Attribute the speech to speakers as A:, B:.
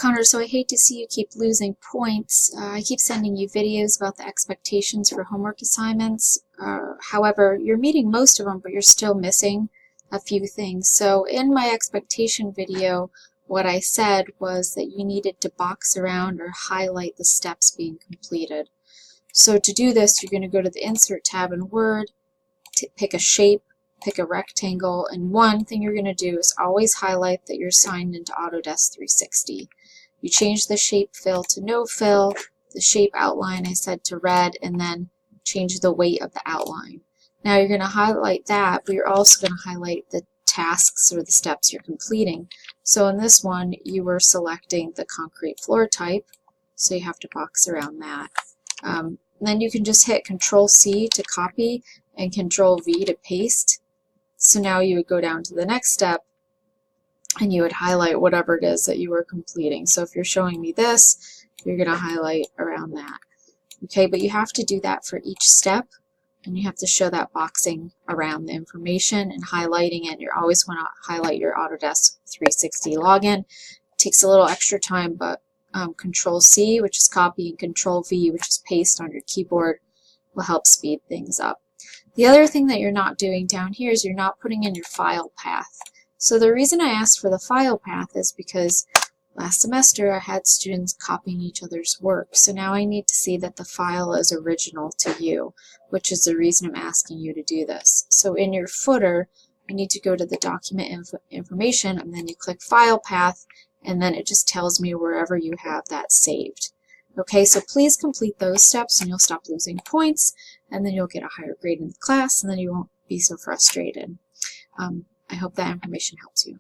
A: Connor, so I hate to see you keep losing points. I keep sending you videos about the expectations for homework assignments. However, you're meeting most of them, but you're still missing a few things. So in my expectation video, what I said was that you needed to box around or highlight the steps being completed. So to do this, you're going to go to the Insert tab in Word, pick a shape, pick a rectangle, and one thing you're going to do is always highlight that you're signed into Autodesk 360. You change the shape fill to no fill, the shape outline I said to red, and then change the weight of the outline. Now you're going to highlight that, but you're also going to highlight the tasks or the steps you're completing. So in this one, you were selecting the concrete floor type, so you have to box around that. Then you can just hit Control-C to copy and Control-V to paste. So now you would go down to the next step and you would highlight whatever it is that you were completing. So if you're showing me this, you're going to highlight around that. Okay, but you have to do that for each step, and you have to show that boxing around the information and highlighting it. You always want to highlight your Autodesk 360 login. It takes a little extra time, but Control-C, which is copy, and Control-V, which is paste on your keyboard, will help speed things up. The other thing that you're not doing down here is you're not putting in your file path. So the reason I asked for the file path is because last semester I had students copying each other's work. So now I need to see that the file is original to you, which is the reason I'm asking you to do this. So in your footer, you need to go to the document information, and then you click file path, and then it just tells me wherever you have that saved. Okay, so please complete those steps and you'll stop losing points, and then you'll get a higher grade in the class, and then you won't be so frustrated. I hope that information helps you.